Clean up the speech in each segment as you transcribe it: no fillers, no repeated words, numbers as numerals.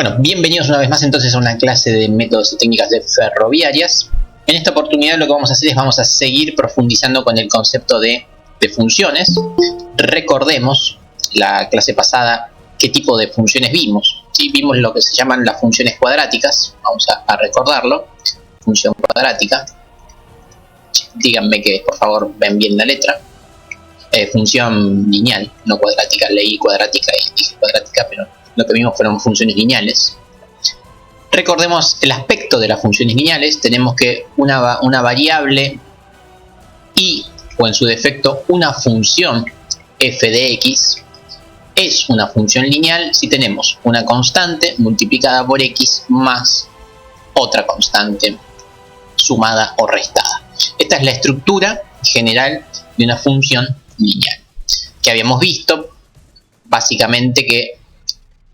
Bueno, bienvenidos una vez más entonces a una clase de métodos y técnicas de ferroviarias. En esta oportunidad lo que vamos a hacer es vamos a seguir profundizando con el concepto de funciones. Recordemos la clase pasada qué tipo de funciones vimos. ¿Sí? Vimos lo que se llaman las funciones cuadráticas. Vamos a recordarlo. Función cuadrática. Díganme que por favor ven bien la letra. Función lineal, no cuadrática. Leí cuadrática y dije cuadrática, pero lo que vimos fueron funciones lineales. Recordemos el aspecto de las funciones lineales. Tenemos que una variable y, o en su defecto, una función f de x es una función lineal si tenemos una constante multiplicada por x más otra constante sumada o restada. Esta es la estructura general de una función lineal, que habíamos visto básicamente que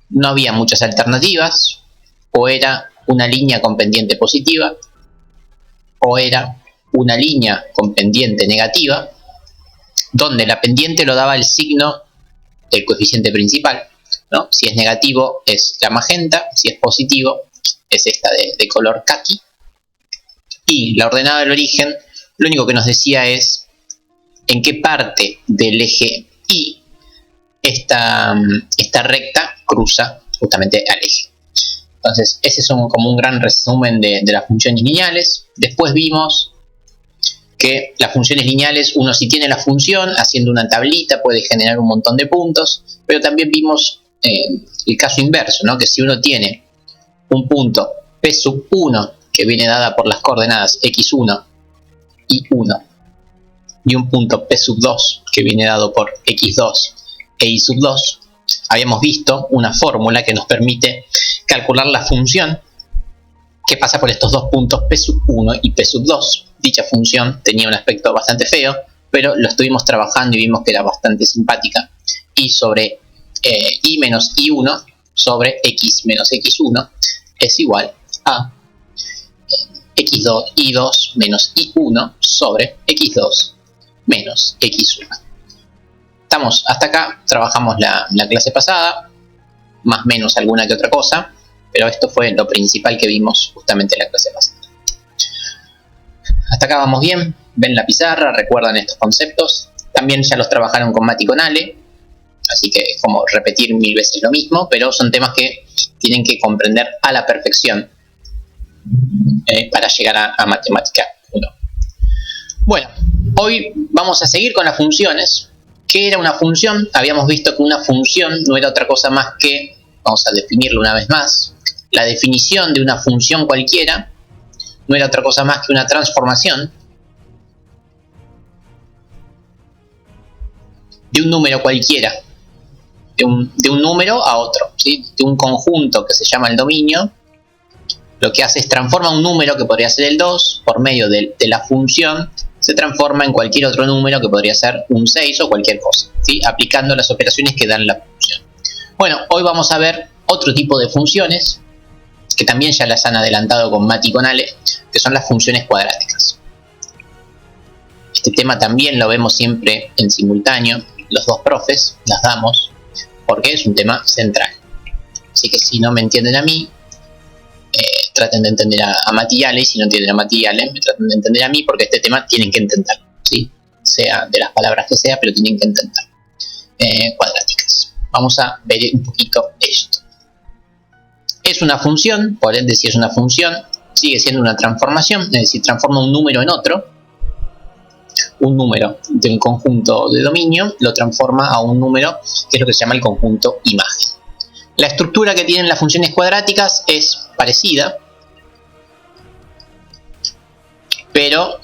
no había muchas alternativas. O era una línea con pendiente positiva, o era una línea con pendiente negativa, donde la pendiente lo daba el signo del coeficiente principal, ¿no? Si es negativo es la magenta, si es positivo es esta de color caqui. Y la ordenada del origen lo único que nos decía es en qué parte del eje Y esta recta cruza justamente al eje. Entonces ese es como un gran resumen de las funciones lineales. Después vimos que las funciones lineales, uno si tiene la función, haciendo una tablita puede generar un montón de puntos, pero también vimos el caso inverso, ¿no? Que si uno tiene un punto P sub 1 que viene dada por las coordenadas x1, y1, y un punto P sub 2 que viene dado por x2 e y sub 2, habíamos visto una fórmula que nos permite calcular la función que pasa por estos dos puntos P sub 1 y P sub 2. Dicha función tenía un aspecto bastante feo, pero lo estuvimos trabajando y vimos que era bastante simpática. Y sobre y menos y1 sobre x menos x1 es igual a x2 y2 menos y1 sobre x2 menos x1. Estamos hasta acá, trabajamos la clase pasada, más o menos alguna que otra cosa, pero esto fue lo principal que vimos justamente en la clase pasada. Hasta acá vamos bien, ven la pizarra, recuerdan estos conceptos, también ya los trabajaron con Mati y con Ale, así que es como repetir 1000 veces lo mismo, pero son temas que tienen que comprender a la perfección para llegar a matemática 1. Bueno, hoy vamos a seguir con las funciones. ¿Qué era una función? Habíamos visto que una función no era otra cosa más que, vamos a definirlo una vez más, la definición de una función cualquiera no era otra cosa más que una transformación de un número cualquiera, de un número a otro, ¿sí? De un conjunto que se llama el dominio. Lo que hace es transforma un número que podría ser el 2 por medio de la función, se transforma en cualquier otro número que podría ser un 6 o cualquier cosa, ¿sí? Aplicando las operaciones que dan la función. Bueno, hoy vamos a ver otro tipo de funciones que también ya las han adelantado con Mati y con Ale, que son las funciones cuadráticas. Este tema también lo vemos siempre en simultáneo, los dos profes las damos, porque es un tema central. Así que si no me entienden a mí, traten de entender a Mati y Ale, y si no entienden a Mati y Ale, me traten de entender a mí, porque este tema tienen que entenderlo, ¿sí? Sea de las palabras que sea, pero tienen que entenderlo. Cuadráticas. Vamos a ver un poquito esto. Es una función, por ende si es una función, sigue siendo una transformación, es decir, transforma un número en otro. Un número del conjunto de dominio lo transforma a un número que es lo que se llama el conjunto imagen. La estructura que tienen las funciones cuadráticas es parecida, pero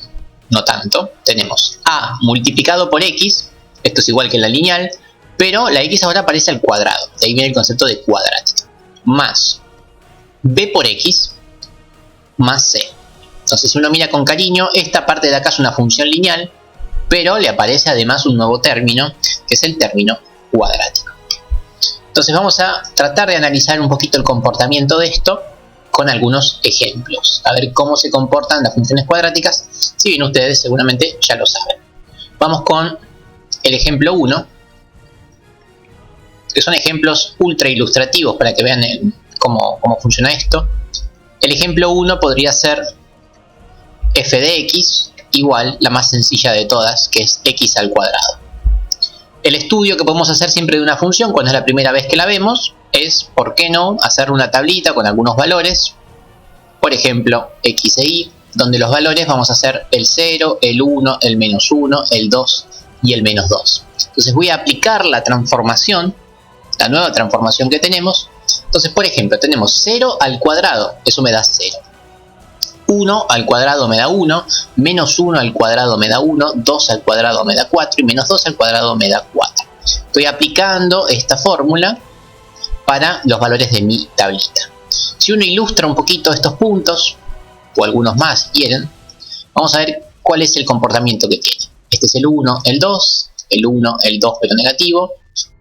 no tanto. Tenemos a multiplicado por x, esto es igual que la lineal, pero la x ahora aparece al cuadrado, de ahí viene el concepto de cuadrática, más b por x más c. Entonces si uno mira con cariño, esta parte de acá es una función lineal, pero le aparece además un nuevo término, que es el término cuadrático. Entonces vamos a tratar de analizar un poquito el comportamiento de esto con algunos ejemplos, a ver cómo se comportan las funciones cuadráticas, si bien ustedes seguramente ya lo saben. Vamos con el ejemplo 1, que son ejemplos ultra ilustrativos para que vean cómo funciona esto. El ejemplo 1 podría ser f de x igual la más sencilla de todas, que es x al cuadrado. El estudio que podemos hacer siempre de una función cuando es la primera vez que la vemos es, ¿por qué no?, hacer una tablita con algunos valores, por ejemplo, x e y, donde los valores vamos a hacer el 0, el 1, el menos 1, el 2 y el menos 2. Entonces voy a aplicar la transformación, la nueva transformación que tenemos. Entonces, por ejemplo, tenemos 0 al cuadrado, eso me da 0. 1 al cuadrado me da 1, menos 1 al cuadrado me da 1, 2 al cuadrado me da 4 y menos 2 al cuadrado me da 4. Estoy aplicando esta fórmula para los valores de mi tablita. Si uno ilustra un poquito estos puntos, o algunos más si quieren, vamos a ver cuál es el comportamiento que tiene. Este es el 1, el 2, el 1, el 2 pero negativo,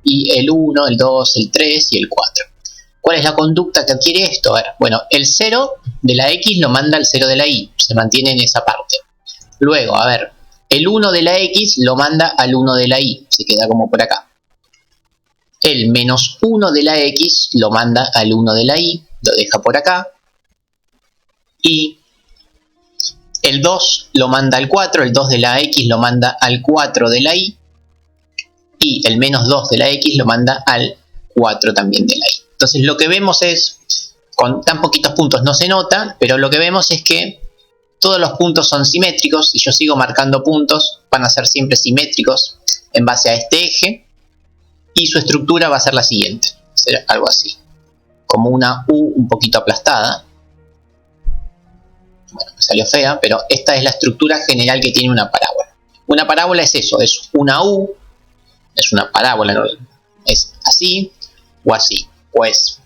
y el 1, el 2, el 3 y el 4. ¿Cuál es la conducta que adquiere esto? A ver, bueno, el 0 de la x lo manda al 0 de la y, se mantiene en esa parte. Luego, a ver, el 1 de la x lo manda al 1 de la y, se queda como por acá. El menos 1 de la x lo manda al 1 de la y, lo deja por acá. Y el 2 lo manda al 4, el 2 de la x lo manda al 4 de la y. Y el menos 2 de la x lo manda al 4 también de la y. Entonces lo que vemos es, con tan poquitos puntos no se nota, pero lo que vemos es que todos los puntos son simétricos. Si yo sigo marcando puntos, van a ser siempre simétricos en base a este eje. Y su estructura va a ser la siguiente, será algo así, como una U un poquito aplastada. Bueno, me salió fea, pero esta es la estructura general que tiene una parábola. Una parábola es eso, es una U, es una parábola, ¿no? Es así o así, o es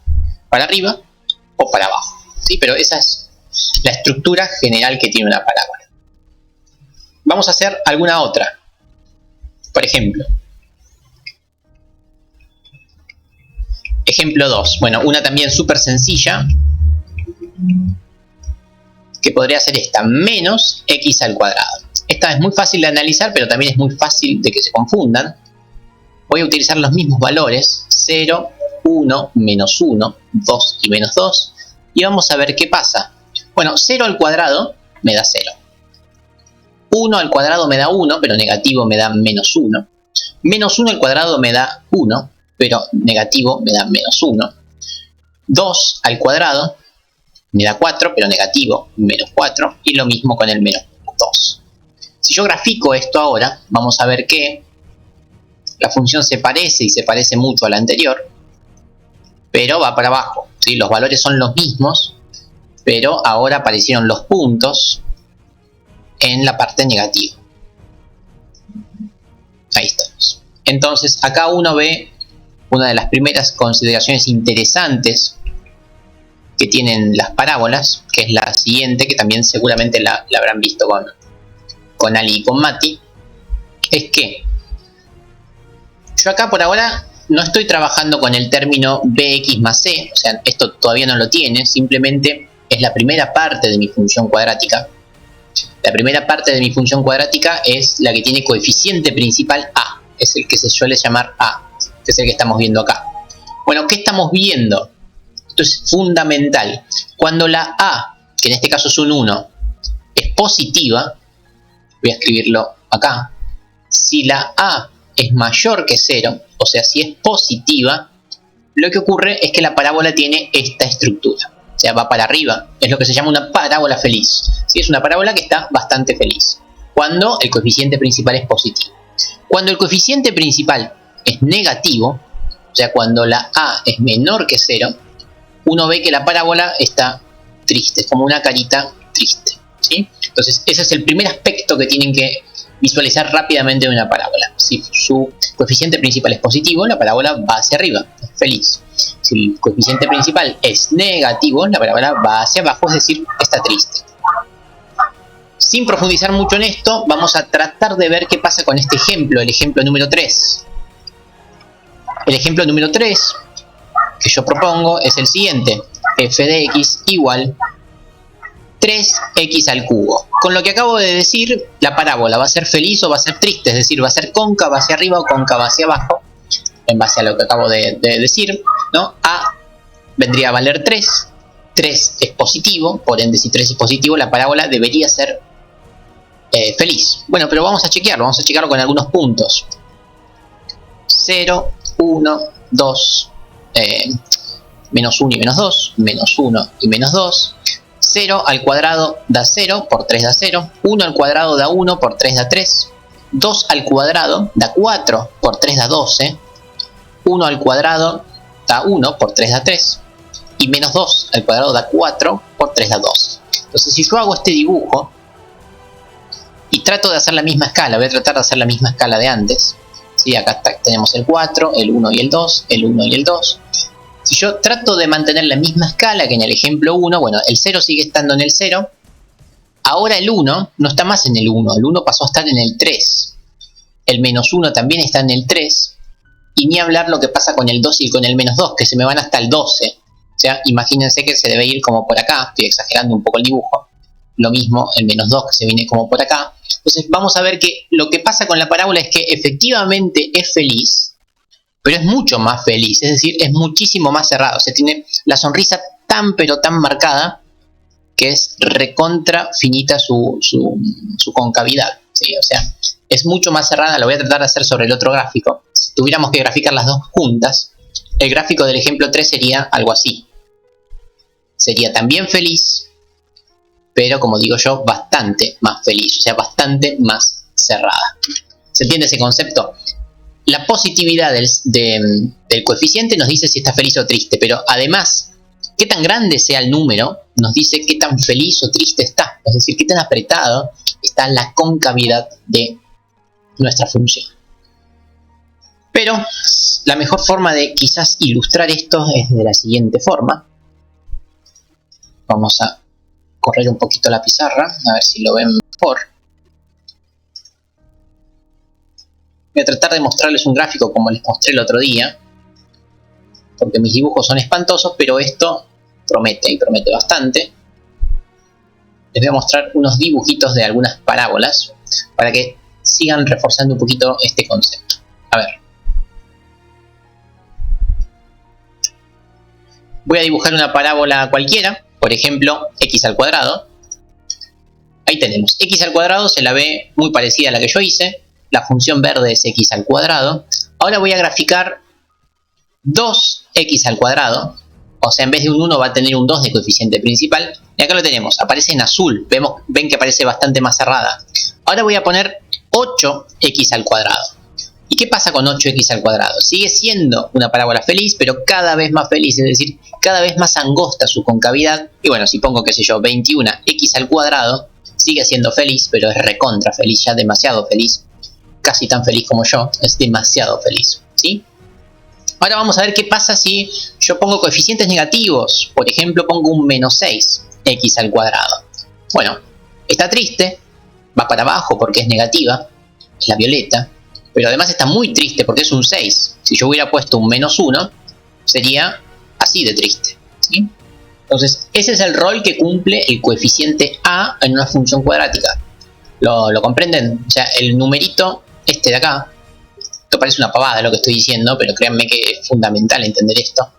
para arriba o para abajo, ¿sí? Pero esa es la estructura general que tiene una parábola. Vamos a hacer alguna otra. Por ejemplo, ejemplo 2. Bueno, una también súper sencilla, que podría ser esta, menos x al cuadrado. Esta es muy fácil de analizar, pero también es muy fácil de que se confundan. Voy a utilizar los mismos valores, 0, 1, menos 1, 2 y menos 2, y vamos a ver qué pasa. Bueno, 0 al cuadrado me da 0. 1 al cuadrado me da 1, pero negativo me da menos 1. Menos 1 al cuadrado me da 1, pero negativo me da menos 1. 2 al cuadrado me da 4, pero negativo menos 4. Y lo mismo con el menos 2. Si yo grafico esto ahora, vamos a ver que la función se parece y se parece mucho a la anterior, pero va para abajo, ¿sí? Los valores son los mismos, pero ahora aparecieron los puntos en la parte negativa. Ahí estamos. Entonces acá uno ve una de las primeras consideraciones interesantes que tienen las parábolas, que es la siguiente, que también seguramente la habrán visto con Ali y con Mati, es que yo acá por ahora no estoy trabajando con el término bx más c, o sea, esto todavía no lo tiene, simplemente es la primera parte de mi función cuadrática. La primera parte de mi función cuadrática es la que tiene coeficiente principal a, es el que se suele llamar a, que es el que estamos viendo acá. Bueno, ¿qué estamos viendo? Esto es fundamental. Cuando la a, que en este caso es un 1, es positiva, voy a escribirlo acá, si la a es mayor que 0, o sea, si es positiva, lo que ocurre es que la parábola tiene esta estructura. O sea, va para arriba. Es lo que se llama una parábola feliz. ¿Sí? Es una parábola que está bastante feliz, cuando el coeficiente principal es positivo. Cuando el coeficiente principal es negativo, o sea, cuando la a es menor que 0, uno ve que la parábola está triste, es como una carita triste, ¿sí? Entonces, ese es el primer aspecto que tienen que visualizar rápidamente de una parábola. Si su coeficiente principal es positivo, la parábola va hacia arriba, es feliz. Si el coeficiente principal es negativo, la parábola va hacia abajo, es decir, está triste. Sin profundizar mucho en esto, vamos a tratar de ver qué pasa con este ejemplo, el ejemplo número 3. El ejemplo número 3 que yo propongo es el siguiente: f de x igual 3x al cubo. Con lo que acabo de decir, la parábola va a ser feliz o va a ser triste, es decir, va a ser cóncava hacia arriba o cóncava hacia abajo, en base a lo que acabo de decir, ¿no? A vendría a valer 3. 3 es positivo, por ende si 3 es positivo la parábola debería ser feliz. Bueno, pero vamos a chequearlo con algunos puntos. 0, 1, 2, menos 1 y menos 2, menos 1 y menos 2. 0 al cuadrado da 0, por 3 da 0. 1 al cuadrado da 1, por 3 da 3. 2 al cuadrado da 4, por 3 da 12. 1 al cuadrado da 1, por 3 da 3. Y menos 2 al cuadrado da 4, por 3 da 12. Entonces si yo hago este dibujo y trato de hacer la misma escala, voy a tratar de hacer la misma escala de antes. ¿Sí? Acá tenemos el 4, el 1 y el 2, el 1 y el 2. Si yo trato de mantener la misma escala que en el ejemplo 1, bueno, el 0 sigue estando en el 0. Ahora el 1 no está más en el 1, el 1 pasó a estar en el 3. El menos 1 también está en el 3. Y ni hablar lo que pasa con el 2 y con el menos 2, que se me van hasta el 12. O sea, imagínense que se debe ir como por acá, estoy exagerando un poco el dibujo. Lo mismo el menos 2 que se viene como por acá. Entonces vamos a ver que lo que pasa con la parábola es que efectivamente es feliz, pero es mucho más feliz, es decir, es muchísimo más cerrado. O sea, tiene la sonrisa tan pero tan marcada que es recontra finita su concavidad, ¿sí? O sea, es mucho más cerrada. Lo voy a tratar de hacer sobre el otro gráfico. Si tuviéramos que graficar las dos juntas, el gráfico del ejemplo 3 sería algo así. Sería también feliz, pero como digo yo, bastante más feliz, o sea, bastante más cerrada. ¿Se entiende ese concepto? La positividad del coeficiente nos dice si está feliz o triste, pero además, qué tan grande sea el número nos dice qué tan feliz o triste está, es decir, qué tan apretado está la concavidad de nuestra función. Pero la mejor forma de quizás ilustrar esto es de la siguiente forma. Vamos a correr un poquito la pizarra, a ver si lo ven mejor. Voy a tratar de mostrarles un gráfico como les mostré el otro día, porque mis dibujos son espantosos, pero esto promete, y promete bastante. Les voy a mostrar unos dibujitos de algunas parábolas, para que sigan reforzando un poquito este concepto. A ver. Voy a dibujar una parábola cualquiera, por ejemplo, x al cuadrado. Ahí tenemos, x al cuadrado se la ve muy parecida a la que yo hice. La función verde es x al cuadrado. Ahora voy a graficar 2x al cuadrado. O sea, en vez de un 1 va a tener un 2 de coeficiente principal. Y acá lo tenemos, aparece en azul. Ven que aparece bastante más cerrada. Ahora voy a poner 8x al cuadrado. ¿Y qué pasa con 8x al cuadrado? Sigue siendo una parábola feliz, pero cada vez más feliz, es decir, cada vez más angosta su concavidad. Y bueno, si pongo, qué sé yo, 21x al cuadrado, sigue siendo feliz, pero es recontra feliz, ya demasiado feliz. Casi tan feliz como yo, es demasiado feliz, ¿sí? Ahora vamos a ver qué pasa si yo pongo coeficientes negativos. Por ejemplo, pongo un menos 6x al cuadrado. Bueno, está triste, va para abajo porque es negativa, es la violeta. Pero además está muy triste porque es un 6. Si yo hubiera puesto un menos 1, sería así de triste, ¿sí? Entonces, ese es el rol que cumple el coeficiente a en una función cuadrática. ¿Lo comprenden? O sea, el numerito este de acá, esto parece una pavada lo que estoy diciendo, pero créanme que es fundamental entender esto.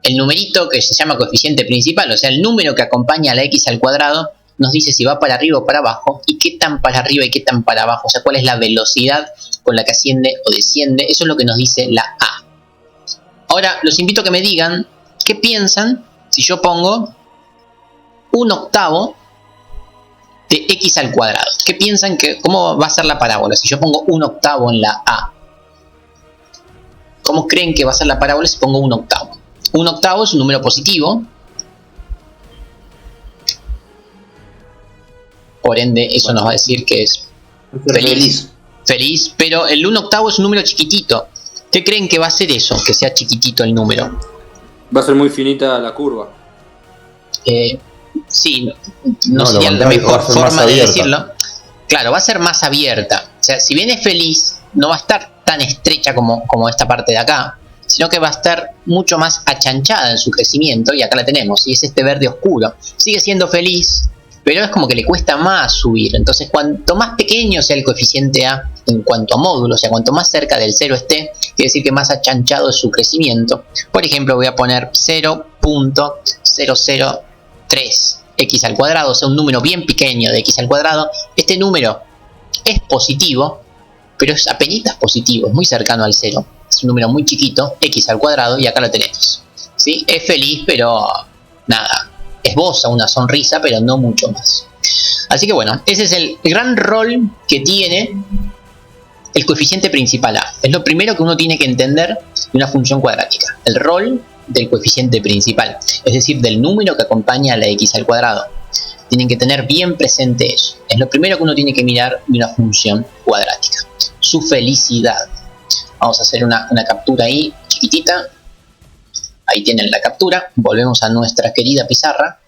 El numerito que se llama coeficiente principal, o sea, el número que acompaña a la x al cuadrado, nos dice si va para arriba o para abajo, y qué tan para arriba y qué tan para abajo, o sea, cuál es la velocidad con la que asciende o desciende. Eso es lo que nos dice la A. Ahora, los invito a que me digan qué piensan si yo pongo 1/8 de x al cuadrado. ¿Qué piensan cómo va a ser la parábola si yo pongo 1/8 en la A? ¿Cómo creen que va a ser la parábola si pongo 1/8? 1/8 es un número positivo. Por ende, eso nos va a decir que es feliz, pero el 1/8 es un número chiquitito. ¿Qué creen que va a ser eso, que sea chiquitito el número? Va a ser muy finita la curva. Sí, no sería la mejor forma de decirlo. Claro, va a ser más abierta. O sea, si bien es feliz, no va a estar tan estrecha como esta parte de acá, sino que va a estar mucho más achanchada en su crecimiento. Y acá la tenemos, y es este verde oscuro. Sigue siendo feliz, pero es como que le cuesta más subir. Entonces, cuanto más pequeño sea el coeficiente A en cuanto a módulo, o sea, cuanto más cerca del 0 esté, quiere decir que más achanchado es su crecimiento. Por ejemplo, voy a poner 0.003 x al cuadrado, o sea, un número bien pequeño de x al cuadrado. Este número es positivo, pero es apenas positivo, es muy cercano al 0. Es un número muy chiquito, x al cuadrado, y acá lo tenemos. ¿Sí? Es feliz, pero nada, esboza una sonrisa, pero no mucho más. Así que bueno, ese es el gran rol que tiene el coeficiente principal A. Es lo primero que uno tiene que entender de una función cuadrática. El rol del coeficiente principal, es decir, del número que acompaña a la x al cuadrado. Tienen que tener bien presente eso. Es lo primero que uno tiene que mirar de una función cuadrática. Su felicidad. Vamos a hacer una captura ahí, chiquitita. Ahí tienen la captura. Volvemos a nuestra querida pizarra.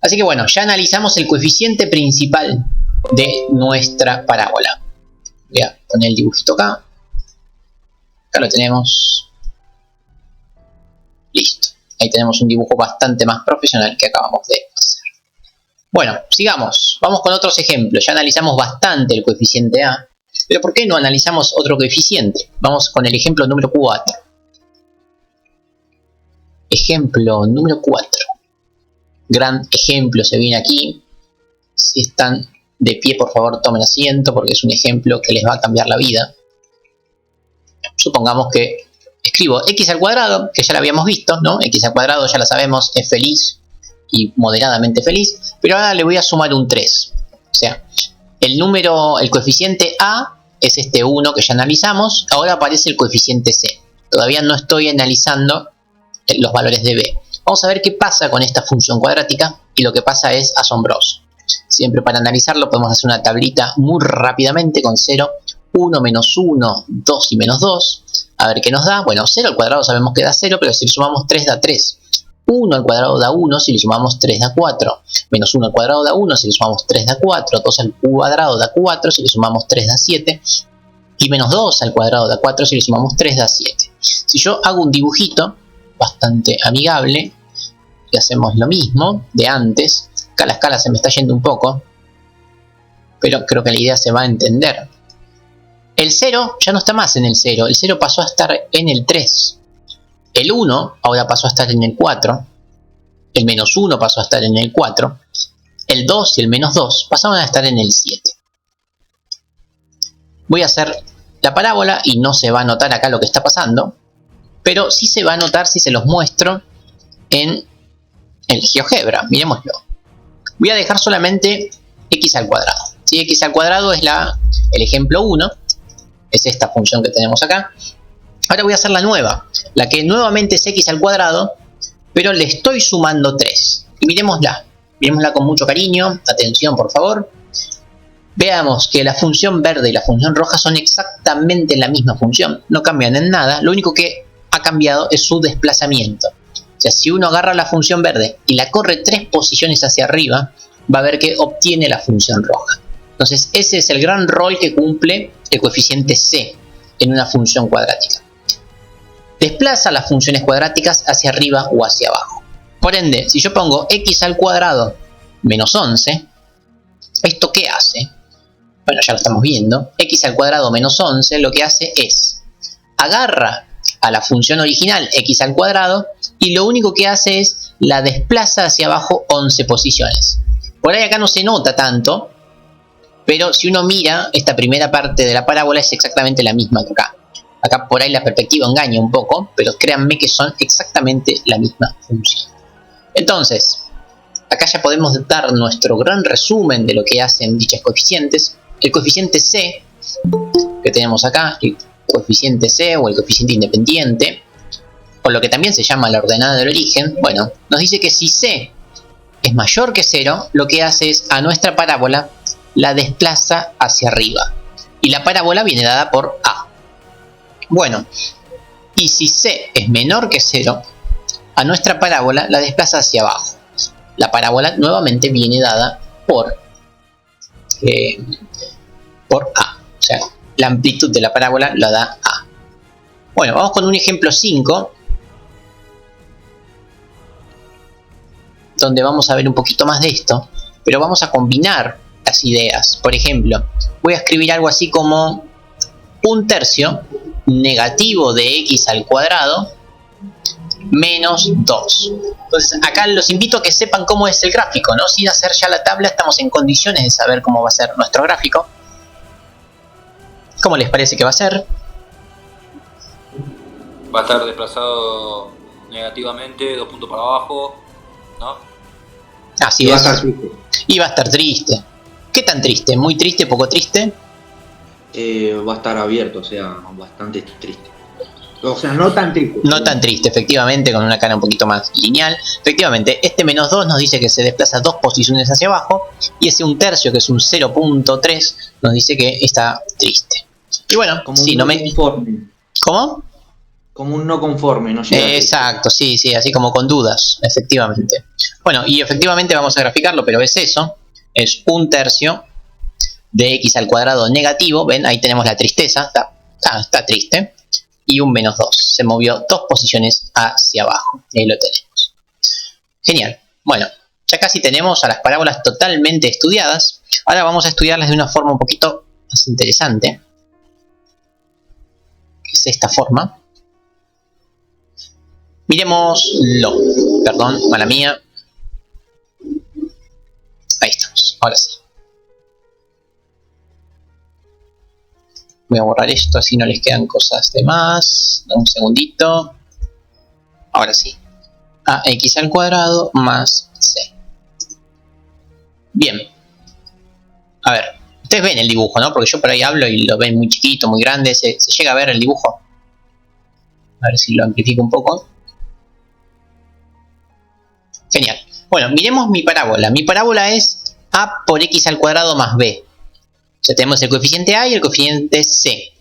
Así que bueno, ya analizamos el coeficiente principal de nuestra parábola. Voy a poner el dibujito acá. Acá lo tenemos. Listo. Ahí tenemos un dibujo bastante más profesional que acabamos de hacer. Bueno, sigamos. Vamos con otros ejemplos. Ya analizamos bastante el coeficiente A. Pero ¿por qué no analizamos otro coeficiente? Vamos con el ejemplo número 4. Ejemplo número 4. Gran ejemplo se viene aquí. Si están de pie, por favor, tomen asiento porque es un ejemplo que les va a cambiar la vida. Supongamos que escribo x al cuadrado, que ya lo habíamos visto, ¿no? X al cuadrado, ya lo sabemos, es feliz y moderadamente feliz. Pero ahora le voy a sumar un 3. O sea, el coeficiente A es este 1 que ya analizamos. Ahora aparece el coeficiente C. Todavía no estoy analizando los valores de B. Vamos a ver qué pasa con esta función cuadrática, y lo que pasa es asombroso. Siempre para analizarlo podemos hacer una tablita muy rápidamente con 0, 1, menos 1, 2 y menos 2. A ver qué nos da. Bueno, 0 al cuadrado sabemos que da 0, pero si le sumamos 3 da 3. 1 al cuadrado da 1, si le sumamos 3 da 4. Menos 1 al cuadrado da 1, si le sumamos 3 da 4. 2 al cuadrado da 4, si le sumamos 3 da 7. Y menos 2 al cuadrado da 4, si le sumamos 3 da 7. Si yo hago un dibujito bastante amigable, y hacemos lo mismo de antes. Acá la escala se me está yendo un poco, pero creo que la idea se va a entender. El 0 ya no está más en el 0, el 0 pasó a estar en el 3. El 1 ahora pasó a estar en el 4. El menos 1 pasó a estar en el 4. El 2 y el menos 2 pasaron a estar en el 7. Voy a hacer la parábola y no se va a notar acá lo que está pasando, pero sí se va a notar si se los muestro en el GeoGebra. Miremoslo. Voy a dejar solamente x al cuadrado. ¿Sí? X al cuadrado es el ejemplo 1. Es esta función que tenemos acá. Ahora voy a hacer la nueva. La que nuevamente es x al cuadrado, pero le estoy sumando 3. Y miremosla. Miremosla con mucho cariño. Atención, por favor. Veamos que la función verde y la función roja son exactamente la misma función. No cambian en nada. Lo único que ha cambiado es su desplazamiento. O sea, si uno agarra la función verde y la corre 3 posiciones hacia arriba, va a ver que obtiene la función roja. Entonces, ese es el gran rol que cumple el coeficiente C en una función cuadrática. Desplaza las funciones cuadráticas hacia arriba o hacia abajo. Por ende, si yo pongo x al cuadrado menos 11, ¿esto qué hace? Bueno, ya lo estamos viendo. X al cuadrado menos 11 lo que hace es agarra a la función original x al cuadrado y lo único que hace es la desplaza hacia abajo 11 posiciones. Por ahí acá no se nota tanto, pero si uno mira esta primera parte de la parábola es exactamente la misma que acá. Acá por ahí la perspectiva engaña un poco, pero créanme que son exactamente la misma función. Entonces, acá ya podemos dar nuestro gran resumen de lo que hacen dichos coeficientes. El coeficiente C que tenemos acá, el coeficiente C o el coeficiente independiente, por lo que también se llama la ordenada del origen, bueno, nos dice que si C es mayor que 0, lo que hace es a nuestra parábola la desplaza hacia arriba. Y la parábola viene dada por A. Bueno, y si C es menor que 0, a nuestra parábola la desplaza hacia abajo. La parábola nuevamente viene dada por A. O sea, la amplitud de la parábola la da A. Bueno, vamos con un ejemplo 5. donde vamos a ver un poquito más de esto, pero vamos a combinar las ideas. Por ejemplo, voy a escribir algo así como 1/3 negativo de x al cuadrado menos 2. Entonces acá los invito a que sepan cómo es el gráfico, ¿no? Sin hacer ya la tabla, estamos en condiciones de saber cómo va a ser nuestro gráfico. ¿Cómo les parece que va a ser? Va a estar desplazado negativamente, 2 puntos para abajo, ¿no? Así es. Y va a estar triste. ¿Qué tan triste? ¿Muy triste? ¿Poco triste? Va a estar abierto, o sea, bastante triste. O sea, no tan triste. No tan triste, efectivamente, con una cara un poquito más lineal. Efectivamente, este menos 2 nos dice que se desplaza 2 posiciones hacia abajo. Y ese 1/3, que es un 0.3, nos dice que está triste. Y bueno, como sí, un no no me... conforme. ¿Cómo? Como un no conforme, no llega. Exacto, sí, sí, así como con dudas, efectivamente. Bueno, y efectivamente vamos a graficarlo, pero es eso. Es 1/3 de x al cuadrado negativo. ¿Ven? Ahí tenemos la tristeza. Está triste. Y un menos 2. Se movió 2 posiciones hacia abajo. Ahí lo tenemos. Genial. Bueno, ya casi tenemos a las parábolas totalmente estudiadas. Ahora vamos a estudiarlas de una forma un poquito más interesante. Que es esta forma. Miremoslo. Perdón, mala mía. Ahí estamos. Ahora sí. Voy a borrar esto, así no les quedan cosas de más. Un segundito. Ahora sí. Ax al cuadrado más c. Bien. A ver. Ustedes ven el dibujo, ¿no? Porque yo por ahí hablo y lo ven muy chiquito, muy grande. ¿Se llega a ver el dibujo? A ver si lo amplifico un poco. Genial. Bueno, miremos mi parábola. Mi parábola es a por x al cuadrado más b. Ya tenemos el coeficiente a y el coeficiente c.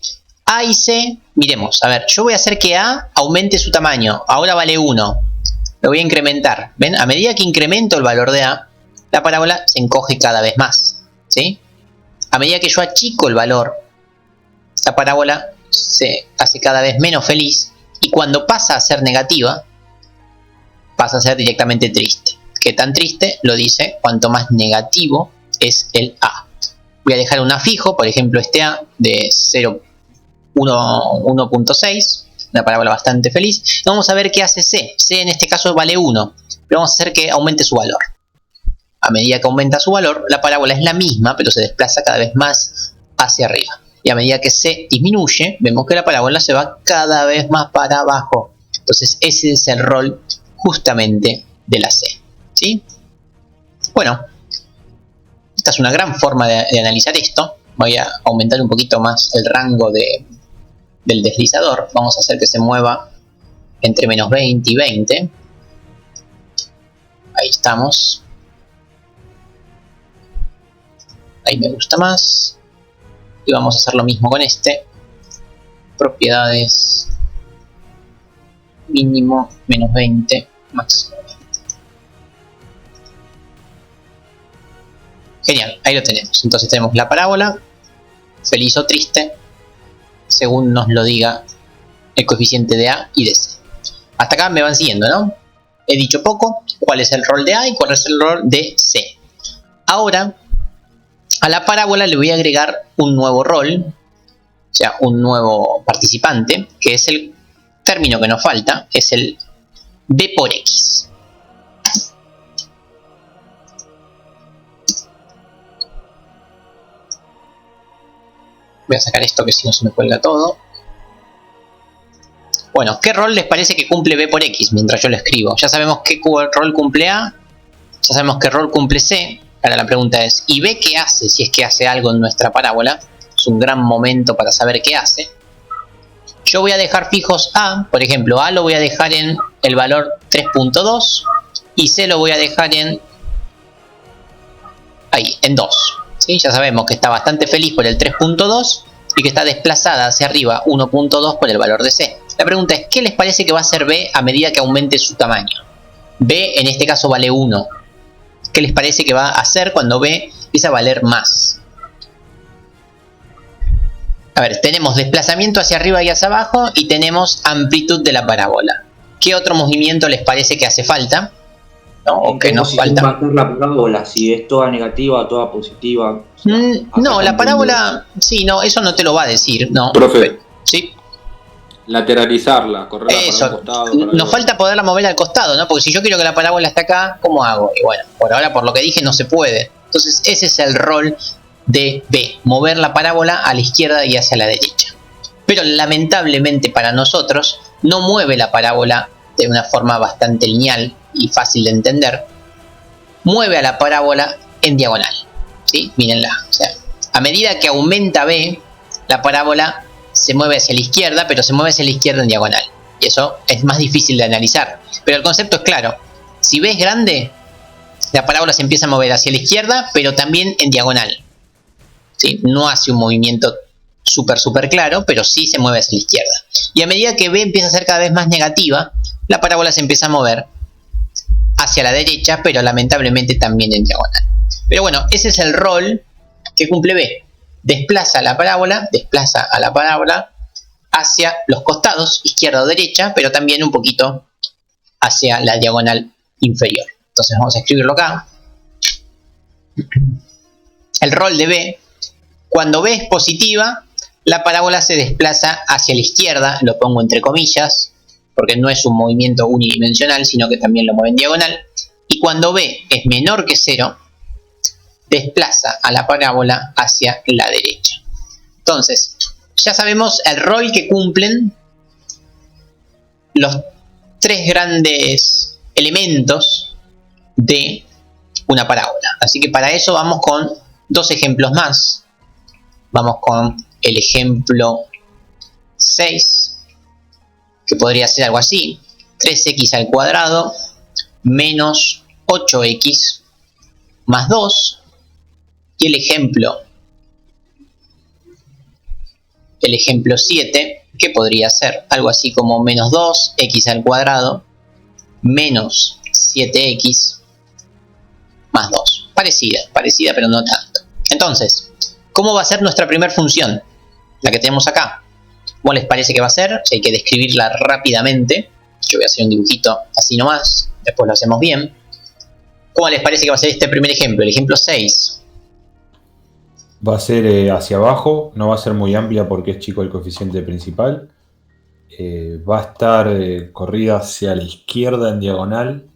A y c, miremos, a ver, yo voy a hacer que a aumente su tamaño. Ahora vale 1. Lo voy a incrementar. ¿Ven? A medida que incremento el valor de a, la parábola se encoge cada vez más. ¿Sí? A medida que yo achico el valor, la parábola se hace cada vez menos feliz. Y cuando pasa a ser negativa, pasa a ser directamente triste. ¿Qué tan triste? Lo dice cuanto más negativo es el a. Voy a dejar un a fijo, por ejemplo este a de 1.6, una parábola bastante feliz. Y vamos a ver qué hace c. C en este caso vale 1, pero vamos a hacer que aumente su valor. A medida que aumenta su valor, la parábola es la misma, pero se desplaza cada vez más hacia arriba. Y a medida que c disminuye, vemos que la parábola se va cada vez más para abajo. Entonces ese es el rol justamente de la c. ¿Sí? Bueno. Esta es una gran forma de analizar esto. Voy a aumentar un poquito más el rango del deslizador. Vamos a hacer que se mueva entre menos 20 y 20. Ahí estamos. Ahí me gusta más. Y vamos a hacer lo mismo con este. Propiedades. Mínimo, menos 20, máximo. Genial, ahí lo tenemos. Entonces tenemos la parábola, feliz o triste, según nos lo diga el coeficiente de a y de c. Hasta acá me van siguiendo, ¿no? He dicho poco, cuál es el rol de a y cuál es el rol de c. Ahora, a la parábola le voy a agregar un nuevo rol, o sea, un nuevo participante, que es el término que nos falta, es el b por x. Voy a sacar esto que si no se me cuelga todo. Bueno, ¿qué rol les parece que cumple b por x mientras yo lo escribo? Ya sabemos qué rol cumple a, ya sabemos qué rol cumple c. Ahora la pregunta es, ¿y b qué hace si es que hace algo en nuestra parábola? Es un gran momento para saber qué hace. Yo voy a dejar fijos a, por ejemplo, a lo voy a dejar en el valor 3.2 y c lo voy a dejar en ahí, en 2. ¿Sí? Ya sabemos que está bastante feliz por el 3.2 y que está desplazada hacia arriba 1.2 por el valor de c. La pregunta es, ¿qué les parece que va a hacer b a medida que aumente su tamaño? B en este caso vale 1. ¿Qué les parece que va a hacer cuando b empieza a valer más? A ver, tenemos desplazamiento hacia arriba y hacia abajo y tenemos amplitud de la parábola. ¿Qué otro movimiento les parece que hace falta? ¿no? O que nos falta. Va a ser la parábola, si es toda negativa o toda positiva. O sea, No, la parábola, sí, no, eso no te lo va a decir, no. Profe, Sí, lateralizarla, correrla para eso. un costado. para el Nos otro. falta poderla mover al costado, ¿no? Porque si yo quiero que la parábola esté acá, ¿cómo hago? Y bueno, por ahora, por lo que dije, no se puede. Entonces, ese es el rol de B, mover la parábola a la izquierda y hacia la derecha. Pero lamentablemente para nosotros, no mueve la parábola de una forma bastante lineal y fácil de entender. Mueve a la parábola en diagonal, ¿sí? Mírenla. O sea, a medida que aumenta B, la parábola se mueve hacia la izquierda, pero se mueve hacia la izquierda en diagonal. Y eso es más difícil de analizar. Pero el concepto es claro. Si B es grande, la parábola se empieza a mover hacia la izquierda, pero también en diagonal, ¿sí? No hace un movimiento súper claro, pero sí se mueve hacia la izquierda. Y a medida que B empieza a ser cada vez más negativa, la parábola se empieza a mover hacia la derecha, pero lamentablemente también en diagonal. Pero bueno, ese es el rol que cumple B. Desplaza a la parábola hacia los costados, izquierda o derecha, pero también un poquito hacia la diagonal inferior. Entonces vamos a escribirlo acá. El rol de B, cuando B es positiva, la parábola se desplaza hacia la izquierda, lo pongo entre comillas, porque no es un movimiento unidimensional, sino que también lo mueve en diagonal. Y cuando B es menor que 0, desplaza a la parábola hacia la derecha. Entonces, ya sabemos el rol que cumplen los tres grandes elementos de una parábola. Así que para eso vamos con dos ejemplos más. Vamos con el ejemplo 6, que podría ser algo así: 3x al cuadrado menos 8x más 2. Y el ejemplo 7, que podría ser algo así como menos 2x al cuadrado menos 7x más 2. Parecida, pero no tanto. Entonces, ¿cómo va a ser nuestra primera función? La que tenemos acá. ¿Cómo les parece que va a ser? Si hay que describirla rápidamente. Yo voy a hacer un dibujito así nomás, después lo hacemos bien. ¿Cómo les parece que va a ser este primer ejemplo? El ejemplo 6. Va a ser hacia abajo, no va a ser muy amplia porque es chico el coeficiente principal. Va a estar corrida hacia la izquierda en diagonal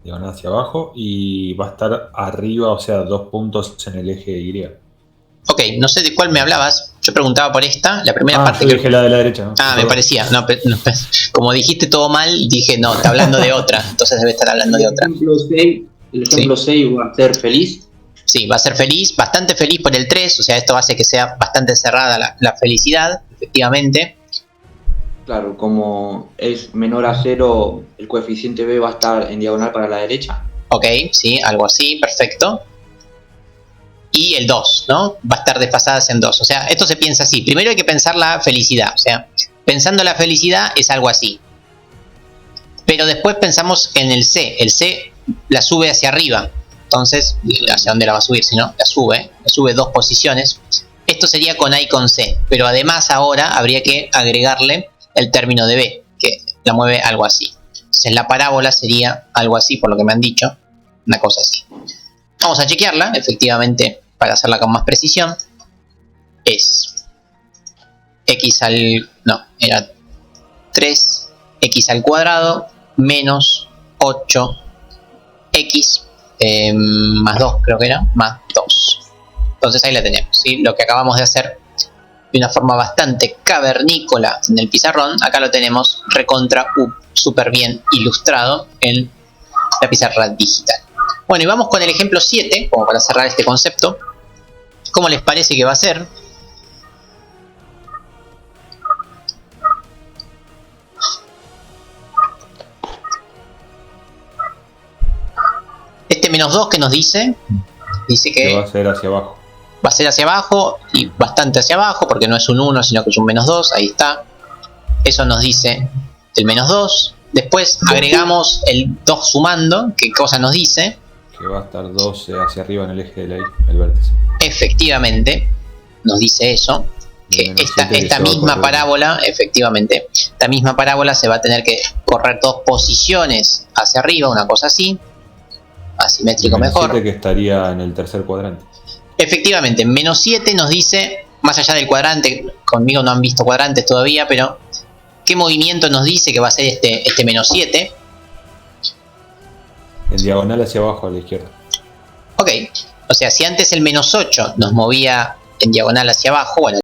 hacia abajo, y va a estar arriba, o sea, 2 puntos en el eje Y. Ok, no sé de cuál me hablabas. Yo preguntaba por esta, la primera parte. Yo dije la de la derecha, ¿no? Me parecía. No, como dijiste todo mal, dije no, está hablando de otra. Entonces debe estar hablando de otra. El ejemplo 6 va a ser feliz. Sí, va a ser feliz, bastante feliz por el 3. O sea, esto hace que sea bastante cerrada la felicidad, efectivamente. Claro, como es menor a 0, el coeficiente B va a estar en diagonal para la derecha. Ok, sí, algo así, perfecto. Y el 2, ¿no? Va a estar desfasada hacia el 2. O sea, esto se piensa así. Primero hay que pensar la felicidad. O sea, pensando la felicidad es algo así. Pero después pensamos en el C. El C la sube hacia arriba. Entonces, ¿hacia dónde la va a subir? Si no, la sube 2 posiciones. Esto sería con A y con C. Pero además ahora habría que agregarle el término de B, que la mueve algo así. Entonces la parábola sería algo así, por lo que me han dicho. Una cosa así. Vamos a chequearla, efectivamente, para hacerla con más precisión. Es x al... no, era 3x al cuadrado menos 8x más 2, creo que era, más 2. Entonces ahí la tenemos, ¿sí? Lo que acabamos de hacer de una forma bastante cavernícola en el pizarrón, acá lo tenemos recontra súper bien ilustrado en la pizarra digital. Bueno, y vamos con el ejemplo 7, como para cerrar este concepto. ¿Cómo les parece que va a ser? Este menos 2 que nos dice que va a ser hacia abajo. Va a ser hacia abajo y bastante hacia abajo, porque no es un 1, sino que es un menos 2, ahí está. Eso nos dice el menos 2. Después agregamos el 2 sumando, ¿qué cosa nos dice? Que va a estar 2 hacia arriba en el eje de la Y, el vértice. Efectivamente, nos dice eso. Que esta misma parábola, efectivamente, esta misma parábola se va a tener que correr 2 posiciones hacia arriba, una cosa así. asimétrico Menos mejor. 7 que estaría en el tercer cuadrante. Efectivamente, menos 7 nos dice, más allá del cuadrante, conmigo no han visto cuadrantes todavía, pero ¿qué movimiento nos dice que va a ser este menos 7? En diagonal hacia abajo a la izquierda. Ok, o sea, si antes el menos 8 nos movía en diagonal hacia abajo, bueno,